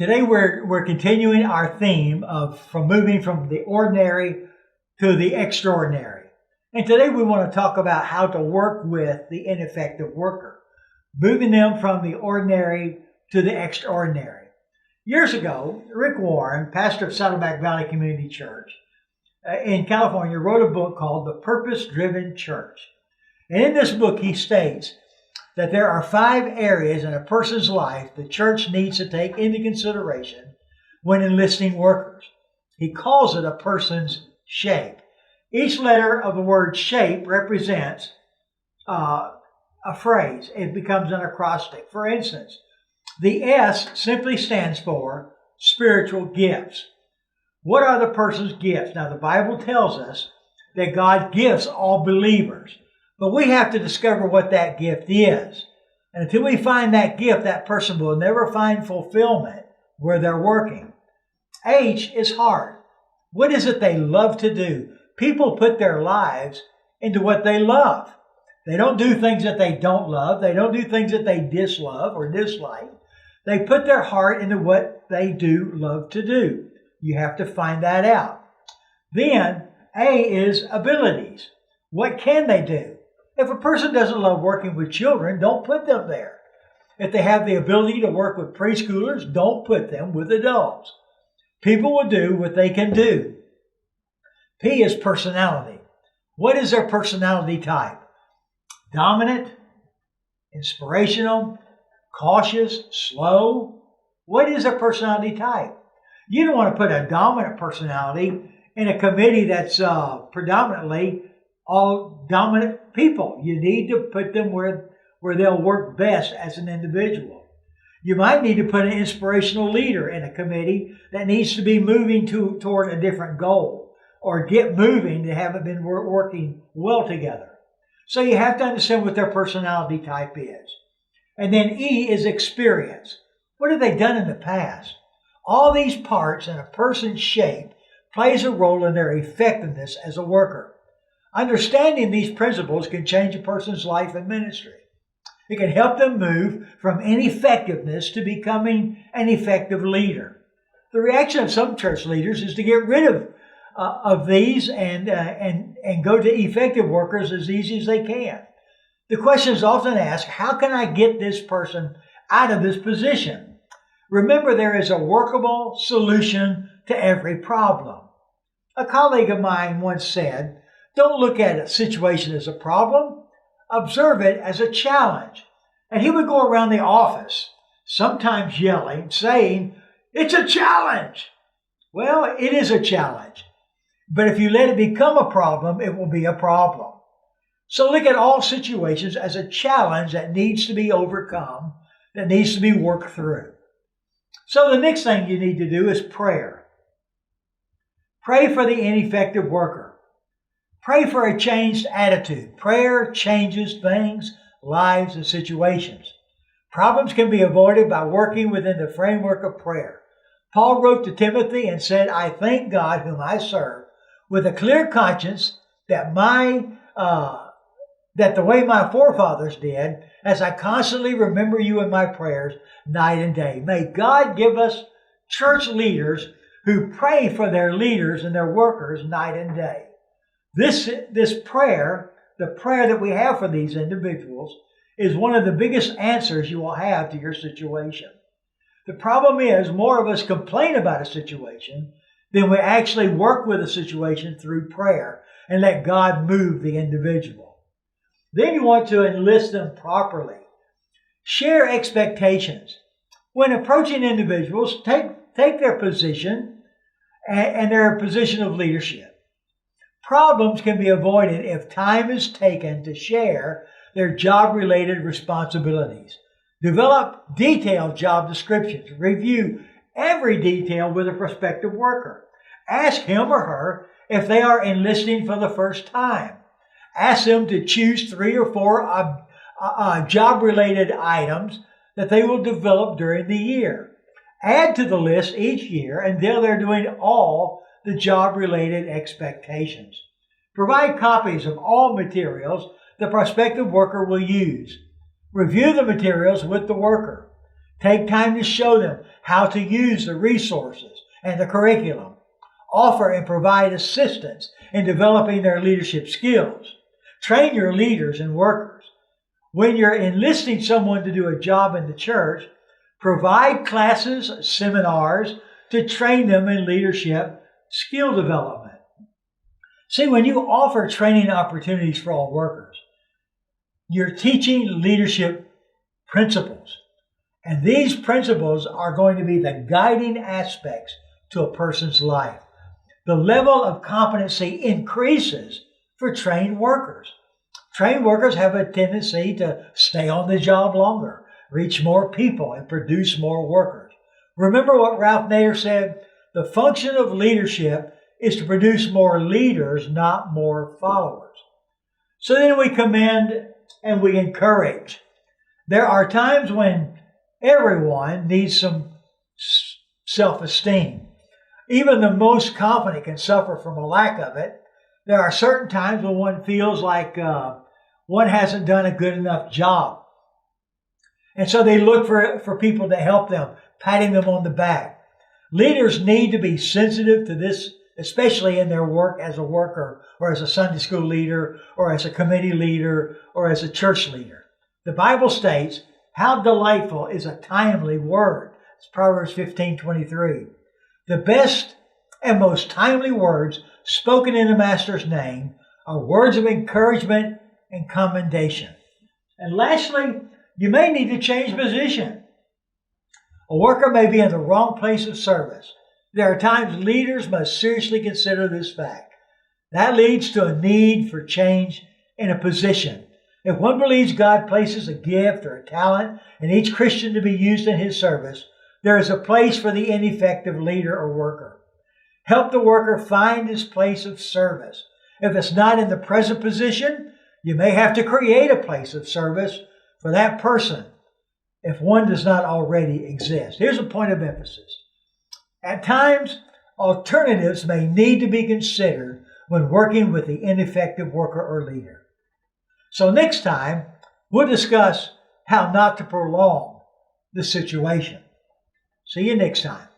Today we're continuing our theme of from moving from the ordinary to the extraordinary. And today we want to talk about how to work with the ineffective worker, moving them from the ordinary to the extraordinary. Years ago, Rick Warren, pastor of Saddleback Valley Community Church in California, wrote a book called The Purpose-Driven Church. And in this book he states that there are 5 areas in a person's life the church needs to take into consideration when enlisting workers. He calls it a person's shape. Each letter of the word shape represents a phrase. It becomes an acrostic. For instance, the S simply stands for spiritual gifts. What are the person's gifts? Now, the Bible tells us that God gifts all believers. But we have to discover what that gift is. And until we find that gift, that person will never find fulfillment where they're working. H is heart. What is it they love to do? People put their lives into what they love. They don't do things that they don't love. They don't do things that they dislove or dislike. They put their heart into what they do love to do. You have to find that out. Then A is abilities. What can they do? If a person doesn't love working with children, don't put them there. If they have the ability to work with preschoolers, don't put them with adults. People will do what they can do. P is personality. What is their personality type? Dominant, inspirational, cautious, slow. What is their personality type? You don't want to put a dominant personality in a committee that's predominantly all dominant people. You need to put them where they'll work best as an individual. You might need to put an inspirational leader in a committee that needs to be moving toward a different goal or get moving. They haven't been working well together. So you have to understand what their personality type is. And then E is experience. What have they done in the past? All these parts in a person's shape plays a role in their effectiveness as a worker. Understanding these principles can change a person's life and ministry. It can help them move from ineffectiveness to becoming an effective leader. The reaction of some church leaders is to get rid of these and go to effective workers as easy as they can. The question is often asked, how can I get this person out of this position? Remember, there is a workable solution to every problem. A colleague of mine once said, don't look at a situation as a problem. Observe it as a challenge. And he would go around the office, sometimes yelling, saying, it's a challenge. Well, it is a challenge. But if you let it become a problem, it will be a problem. So look at all situations as a challenge that needs to be overcome, that needs to be worked through. So the next thing you need to do is prayer. Pray for the ineffective worker. Pray for a changed attitude. Prayer changes things, lives, and situations. Problems can be avoided by working within the framework of prayer. Paul wrote to Timothy and said, I thank God whom I serve with a clear conscience that the way my forefathers did, as I constantly remember you in my prayers night and day. May God give us church leaders who pray for their leaders and their workers night and day. This prayer, the prayer that we have for these individuals, is one of the biggest answers you will have to your situation. The problem is more of us complain about a situation than we actually work with a situation through prayer and let God move the individual. Then you want to enlist them properly. Share expectations. When approaching individuals, take their position and their position of leadership. Problems can be avoided if time is taken to share their job-related responsibilities. Develop detailed job descriptions. Review every detail with a prospective worker. Ask him or her if they are enlisting for the first time. Ask them to choose 3 or 4 job-related items that they will develop during the year. Add to the list each year until they're doing all the job-related expectations. Provide copies of all materials the prospective worker will use. Review the materials with the worker. Take time to show them how to use the resources and the curriculum. Offer and provide assistance in developing their leadership skills. Train your leaders and workers. When you're enlisting someone to do a job in the church, provide classes, seminars to train them in leadership skill development. See, when you offer training opportunities for all workers, you're teaching leadership principles. And these principles are going to be the guiding aspects to a person's life. The level of competency increases for trained workers. Trained workers have a tendency to stay on the job longer, reach more people, and produce more workers. Remember what Ralph Nader said? The function of leadership is to produce more leaders, not more followers. So then we commend and we encourage. There are times when everyone needs some self-esteem. Even the most confident can suffer from a lack of it. There are certain times when one feels like one hasn't done a good enough job. And so they look for people to help them, patting them on the back. Leaders need to be sensitive to this, especially in their work as a worker or as a Sunday school leader or as a committee leader or as a church leader. The Bible states, how delightful is a timely word. It's Proverbs 15:23. The best and most timely words spoken in the Master's name are words of encouragement and commendation. And lastly, you may need to change position. A worker may be in the wrong place of service. There are times leaders must seriously consider this fact. That leads to a need for change in a position. If one believes God places a gift or a talent in each Christian to be used in his service, there is a place for the ineffective leader or worker. Help the worker find his place of service. If it's not in the present position, you may have to create a place of service for that person if one does not already exist. Here's a point of emphasis. At times, alternatives may need to be considered when working with the ineffective worker or leader. So next time, we'll discuss how not to prolong the situation. See you next time.